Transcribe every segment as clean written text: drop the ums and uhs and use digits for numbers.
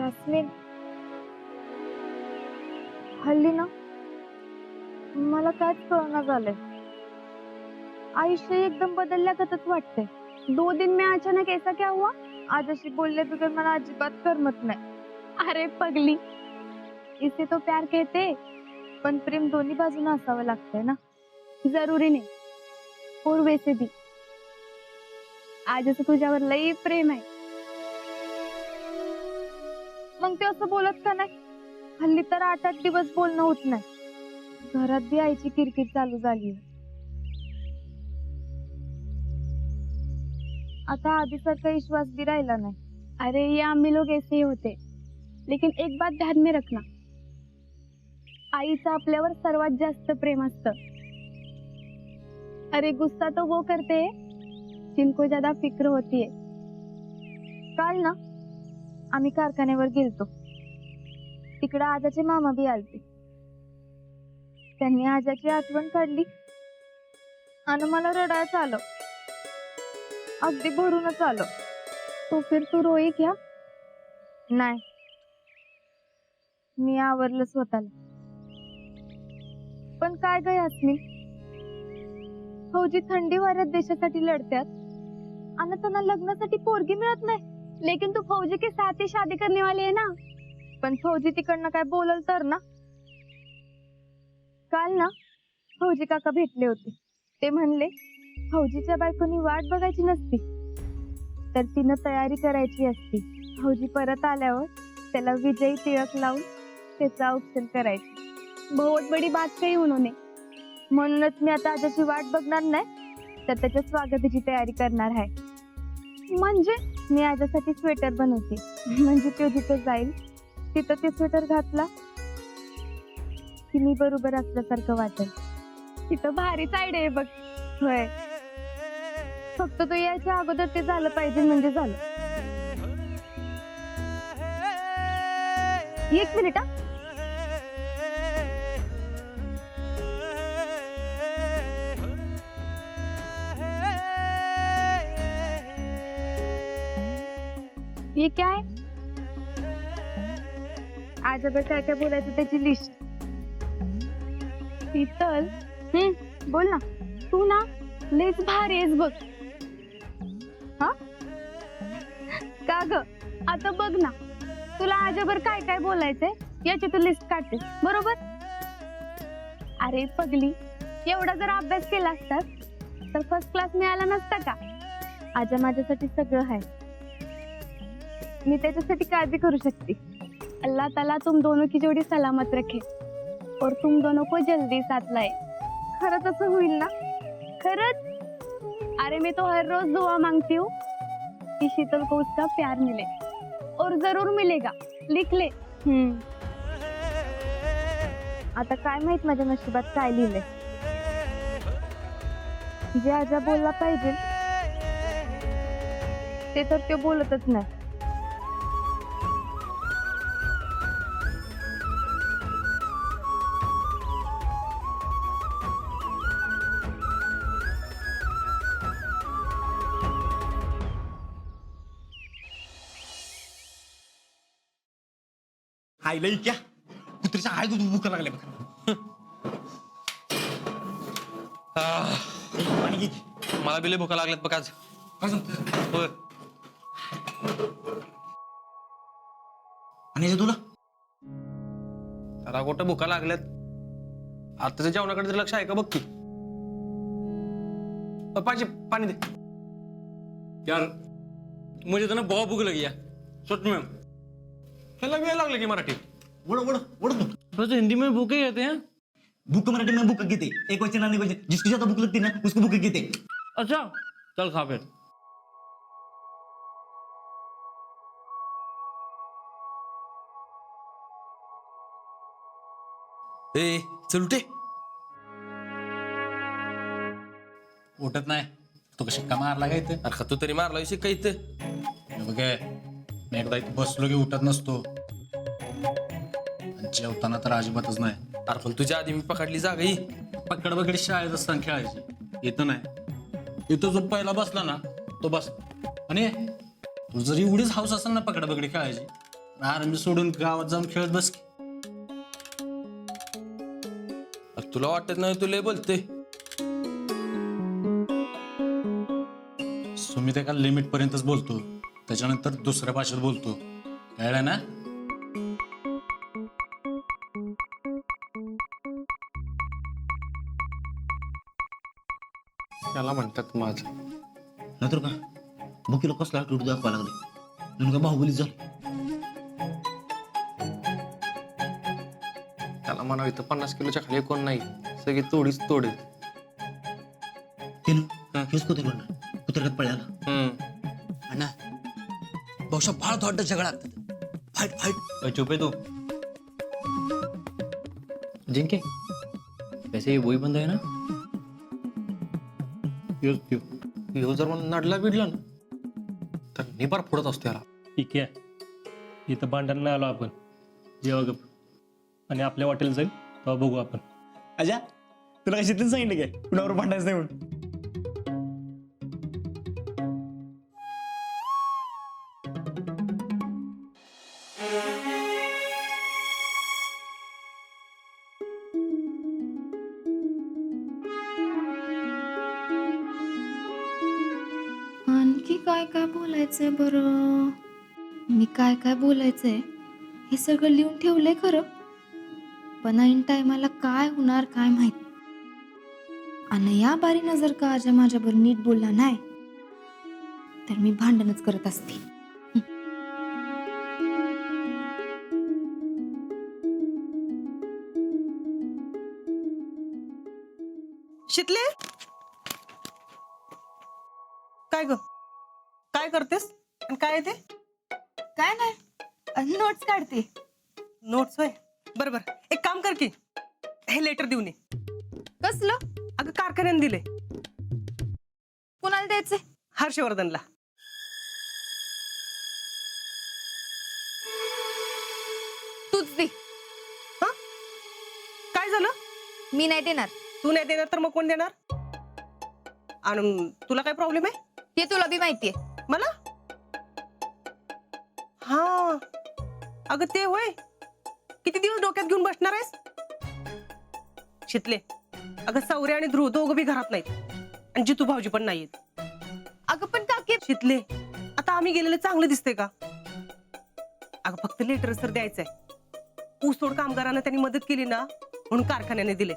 यास्मिन, हल्ली ना मला कायच कळना झालंय. आयुष्य एकदम बदलल्यागतच वाटतंय. 2 दिन में अचानक ऐसा क्या हुआ? आजशी बोलले बगैर मला अजिबात करमत नाही. अरे पगली, इसे तो प्यार कहते. पण प्रेम दोन्ही बाजूने असावं लागतंय ना. जरुरी नाही. और वैसे भी आज असं तुझ्यावर लई प्रेम आहे. मग ते असं बोलत का नाही? हल्ली तर 8-8 दिवस बोलणं होत नाही. घरात बी आईची किरकिर चालू झाली. आता आधीसारखा विश्वास बी राहिला नाही. अरे ये हम लोग ऐसे ही होते, लेकिन एक बात ध्यान में रखना, आईचं आपल्यावर सर्वात जास्त प्रेम असतं. अरे गुस्सा तो वो करते हैं जिनको ज्यादा फिक्र होती है. काल ना आम्ही कारखान्यावर गेलतो. तिकडे आजाचे मामा बी आलते. त्यांनी आजाची आठवण काढली आणि मला रडायचं आलं. अगदी भरूनच आलं. तो फिर तू रोई क्या? नाही, मी आवरलं स्वतःला. पण काय ग यास्मिन, फौजी थंडी वाऱ्यात देशासाठी लढत्यात आणि त्यांना लग्नासाठी पोरगी मिळत नाही. लेकिन तू फौजी के साथ ही शादी करने वाली है ना. पण फौजी तिकडनं काय बोलल तर ना. काल ना फौजी काका भेटले होते. ते म्हणले फौजीच्या बायकोनी वाट बघायची नसती, तर तिनं तयारी करायची असती. फौजी परत आल्यावर त्याला विजयी टिळक लावून त्याचं औक्षण करायची. बहुत बड़ी बात कही उन्होंने. म्हणूनच मी आता आजाची वाट बघणार नाही, तर त्याच्या स्वागताची तयारी करणार आहे. म्हणजे मी आजासाठी स्वेटर बनवते. म्हणजे तो जिथे जाईल तिथं ते स्वेटर घातला की मी बरोबर असल्यासारखं वाटेल. तिथं भारीच आयडिया आहे बघ. होय, फक्त तो यायच्या अगोदर ते झालं पाहिजे म्हणजे झालं. एक मिनिट हा. ये क्या है? आजोबा काय काय बोलायचं त्याची लिस्ट. शीतल, बोल ना. तू ना लयच भारी आहेस बघ. हा, का ग? आता बघ ना, तुला आजोबर काय काय बोलायचंय याची तू लिस्ट काढते बरोबर. अरे पगली, एवढा जर अभ्यास केला असतास तर फर्स्ट क्लास मिळाला नसता का? आजा माझ्यासाठी सगळं आहे. मी त्याच्यासाठी काळजी करू शकते. अल्लाह ताला तुम दोनों की जोड़ी सलामत रखे और तुम दोनों को जल्दी साथ लाए. खरंच असं होईल ना? खरंच. अरे मैं तो हर रोज दुआ मांगती हूँ कि शीतल को उसका प्यार मिले, और जरूर मिलेगा. लिख ले. आता काय माहित माझ्या नशिबात काय लिहिलंय. जे आजा बोलला पाहिजे ते तर ते बोलतच नाही. हाय लई क्या कुत्रीच्या हाय दूध भूक लागले बघ. पाणी घे. मला बिले भुका लागल्यात बघ आज. काय सांगतो होय. आणि तुला आता कुठं भुका लागल्यात. आताच्या जेवणाकडे तरी लक्ष आहे का बघ की. पाहिजे पाणी दे यार. मुझे तो ना बहुत भूख लगी है सच में. चला भी लागले की मराठी. वड़ वड़ वड़ तू. बस हिंदी में भूखे कहते हैं. भूख मराठी में भूख कहते. एक वचन आणि वचन जिसको ज्यादा भूख लगती है ना उसको भूख कहते. अच्छा चल खा फिर. ए चल उठे. उठत नाही. तो शिक्का मारला का इथे? अरे तू तरी मारला शिक्का इथं. बघ मी एकदा इथे बसलो की उठत नसतो. जेवताना तर अजिबातच नाही. अरे पण तुझ्या आधी मी पकडली जागा ही. पकड बकडी शाळेत असताना खेळायची. इथं नाही. इथं जो पहिला बसला ना तो बस. आणि तू जर एवढीच हाऊस असेल ना पकड बकडी खेळायची, आर्मी सोडून गावात जाऊन खेळत बस की. तुला वाटत नाही तुला बोलते. सुमित एका लिमिट पर्यंतच बोलतो, त्याच्यानंतर दुसऱ्या भाषेत बोलतो. कळलं ना? त्याला म्हणतात माझं. नाहीतर का बुकीला कसला ऍटिट्यूड दाखवा लागले, नेमका बाहुबलीच झालं. त्याला म्हणावं इथं 50 किलोच्या खाली कोण नाही, सगळी तोडीच तोड आहेत. त्यानं हेच कुत्र्यात पळाला. अण्णा बहुशा भाಳ दೊಡ್ಡ जगळ ಆಗ್ತದೆ. फाईट फाईट चुप है तू. जिंके वैसे ये वही बंदा है ना. ह्यो जर मला नडला बिडला ना तर निबार फोडत असतो याला. ठीक आहे, इथं भांडण नाही आलो आपण. जेव्हा गप आणि आपल्या वाटेल जाईल तेव्हा बघू आपण. अजा तुला कशी सांगितलं काय कुणावर भांडायचं नाही म्हणून. आणखी काय काय बोलायचंय बरं. मी काय काय बोलायचंय हे सगळं लिहून ठेवलंय खरं, पण ऐन टायमाला काय होणार काय माहित. आणि या बारीनं जर का आजा माझ्यावर नीट बोलला नाही तर मी भांडणच करत असते. शितले काय ग, काय करतेस आणि काय आहे ते? काय नाही, नोट्स काढते. नोट्स होय. बरोबर, एक काम कर की हे लेटर देऊन ये. कसलं? अगं कारखान्याने दिले कुणाला द्यायचंय? हर्षवर्धनला. तूच दे. हा काय झालं? मी नाही देणार. तू नाही देणार तर मग कोण देणार? आणि तुला काय प्रॉब्लेम आहे? हे तुला बी माहितीये. मला हा अगं ते होय, किती दिवस डोक्यात घेऊन बसणार आहेस? शितले अगं सौर्य आणि ध्रुव दोघं बी घरात नाहीत आणि जितू भाऊजी पण नाहीयेत. अगं पण काकी शितले आता आम्ही गेलेलं चांगलं दिसतंय का? अगं फक्त लेटर सर द्यायचंय. ऊसतोड कामगारांना त्यांनी मदत केली ना म्हणून कारखान्याने दिले.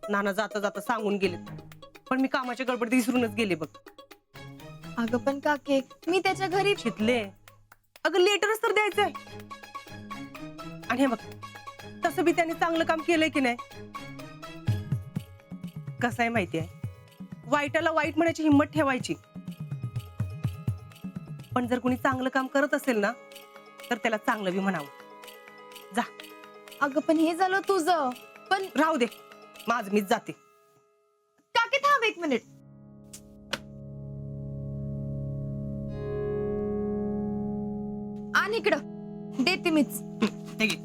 नाना जाता जाता सांगून गेले, पण मी कामाच्या गडबडीत विसरूनच गेले बघ. अगं पण काकी मी त्याच्या घरी. शितले अगं लेटरच तर द्यायचंय. आणि हे बघ तसं बी त्यांनी चांगलं काम केलंय की नाही. कसं आहे माहितीये, वाईटाला वाईट म्हणायची हिंमत ठेवायची, पण जर कोणी चांगलं काम करत असेल ना तर त्याला चांगलं बी म्हणावं. जा. अगं पण हे झालं तुझं. पण राहू दे, माझं मीच जाते. काकी थांब एक मिनिट. आणि इकडं देते मीच. हे घे.